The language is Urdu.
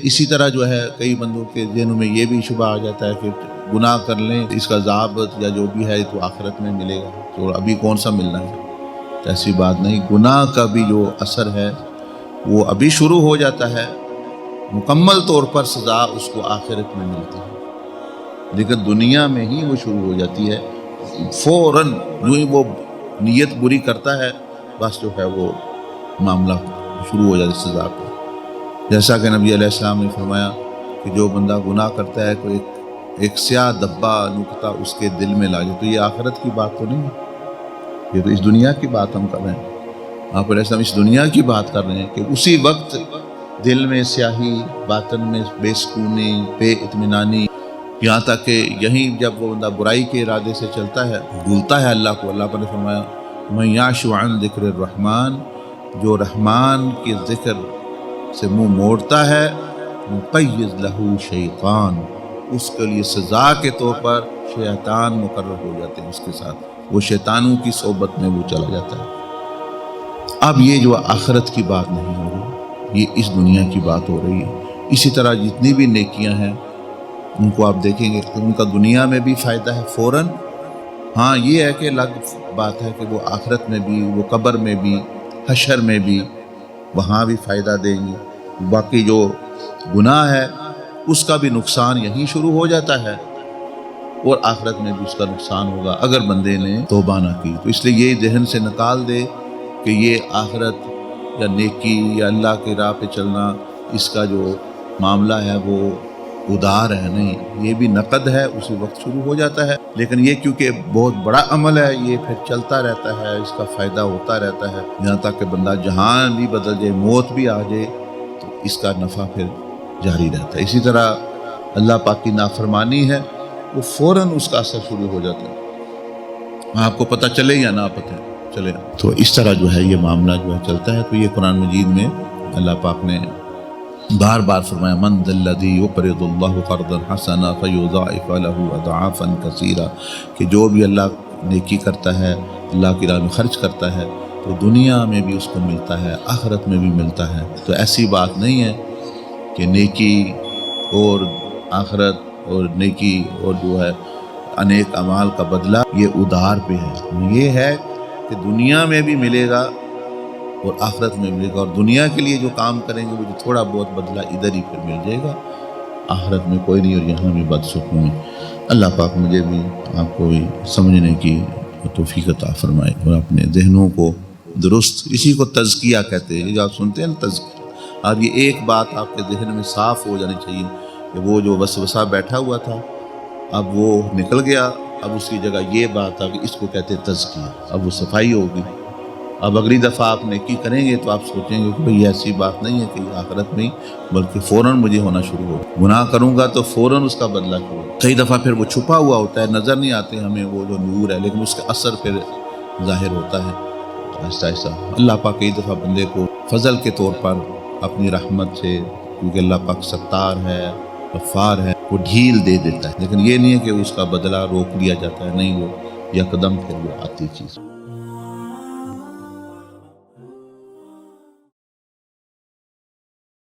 اسی طرح جو ہے کئی بندوں کے ذہنوں میں یہ بھی شبہ آ جاتا ہے کہ گناہ کر لیں اس کا عذاب یا جو بھی ہے تو آخرت میں ملے گا، تو ابھی کون سا ملنا ہے؟ تو ایسی بات نہیں، گناہ کا بھی جو اثر ہے وہ ابھی شروع ہو جاتا ہے، مکمل طور پر سزا اس کو آخرت میں ملتی ہے، لیکن دنیا میں ہی وہ شروع ہو جاتی ہے، فوراً جو ہی وہ نیت بری کرتا ہے بس جو ہے وہ معاملہ شروع ہو جاتا ہے سزا کا۔ جیسا کہ نبی علیہ السلام نے فرمایا کہ جو بندہ گناہ کرتا ہے کوئی ایک سیاہ دبا نقطہ اس کے دل میں لا جائے، تو یہ آخرت کی بات تو نہیں ہے، یہ تو اس دنیا کی بات ہم کر رہے ہیں۔ آپ علیہ السلام اس دنیا کی بات کر رہے ہیں کہ اسی وقت دل میں سیاہی، باطن میں بے سکونی، بے اطمینانی، یہاں تک کہ یہیں جب وہ بندہ برائی کے ارادے سے چلتا ہے، بھولتا ہے اللہ کو، اللہ نے فرمایا من یعش عن ذکر الرحمن، جو رحمان کے ذکر سے منہ موڑتا ہے، نقیض لہ شیطان، اس کے لیے سزا کے طور پر شیطان مقرر ہو جاتے ہیں اس کے ساتھ، وہ شیطانوں کی صحبت میں وہ چلا جاتا ہے۔ اب یہ جو آخرت کی بات نہیں ہو رہی، یہ اس دنیا کی بات ہو رہی ہے۔ اسی طرح جتنی بھی نیکیاں ہیں ان کو آپ دیکھیں گے کہ ان کا دنیا میں بھی فائدہ ہے فوراً، ہاں یہ ہے کہ الگ بات ہے کہ وہ آخرت میں بھی، وہ قبر میں بھی، حشر میں بھی وہاں بھی فائدہ دیں گی۔ باقی جو گناہ ہے اس کا بھی نقصان یہیں شروع ہو جاتا ہے، اور آخرت میں بھی اس کا نقصان ہوگا اگر بندے نے توبہ نہ کی۔ تو اس لیے یہ ذہن سے نکال دے کہ یہ آخرت یا نیکی یا اللہ کی راہ پہ چلنا، اس کا جو معاملہ ہے وہ ادھار ہے، نہیں، یہ بھی نقد ہے، اسی وقت شروع ہو جاتا ہے، لیکن یہ کیونکہ بہت بڑا عمل ہے یہ پھر چلتا رہتا ہے، اس کا فائدہ ہوتا رہتا ہے، یہاں تک کہ بندہ جہان بھی بدل جائے، موت بھی آ جائے، تو اس کا نفع پھر جاری رہتا ہے۔ اسی طرح اللہ پاک کی نافرمانی ہے، وہ فوراً اس کا اثر شروع ہو جاتا ہے، آپ کو پتہ چلے یا نہ پتہ چلے، تو اس طرح جو ہے یہ معاملہ جو ہے چلتا ہے۔ تو یہ قرآن مجید میں اللہ پاک نے بار بار فرمایا من ذا الذی یقرض اللہ قرضا حسنا فیضاعف له اضعافا کثیرا، کہ جو بھی اللہ نیکی کرتا ہے، اللہ کی راہ میں خرچ کرتا ہے، تو دنیا میں بھی اس کو ملتا ہے، آخرت میں بھی ملتا ہے۔ تو ایسی بات نہیں ہے کہ نیکی اور آخرت اور نیکی اور جو ہے انیک اعمال کا بدلہ یہ ادھار پہ ہے، یہ ہے کہ دنیا میں بھی ملے گا اور آخرت میں ملے گا، اور دنیا کے لیے جو کام کریں گے وہ جو تھوڑا بہت بدلہ ادھر ہی پھر مل جائے گا، آخرت میں کوئی نہیں، اور یہاں بھی بدسکونی۔ اللہ پاک مجھے بھی آپ کو بھی سمجھنے کی توفیق عطا فرمائے، اور اپنے ذہنوں کو درست، اسی کو تزکیہ کہتے ہیں، جو آپ سنتے ہیں نا تزکیہ، اب یہ ایک بات آپ کے ذہن میں صاف ہو جانی چاہیے کہ وہ جو وسوسہ بیٹھا ہوا تھا اب وہ نکل گیا، اب اس کی جگہ یہ بات آ کہ اس کو کہتے ہیں تزکیہ، اب وہ صفائی ہوگی۔ اب اگلی دفعہ آپ نیکی کریں گے تو آپ سوچیں گے کہ بھئی ایسی بات نہیں ہے کہ آخرت میں، بلکہ فوراً مجھے ہونا شروع ہو، گناہ کروں گا تو فوراً اس کا بدلہ شروع ہو۔ کئی دفعہ پھر وہ چھپا ہوا ہوتا ہے، نظر نہیں آتے ہمیں وہ جو نور ہے، لیکن اس کا اثر پھر ظاہر ہوتا ہے آہستہ آہستہ۔ اللہ پاک کئی دفعہ بندے کو فضل کے طور پر اپنی رحمت سے، کیونکہ اللہ پاک ستار ہے، غفار ہے، وہ ڈھیل دے دیتا ہے، لیکن یہ نہیں ہے کہ اس کا بدلہ روک لیا جاتا ہے، نہیں، وہ یکدم پھر وہ آتی چیز۔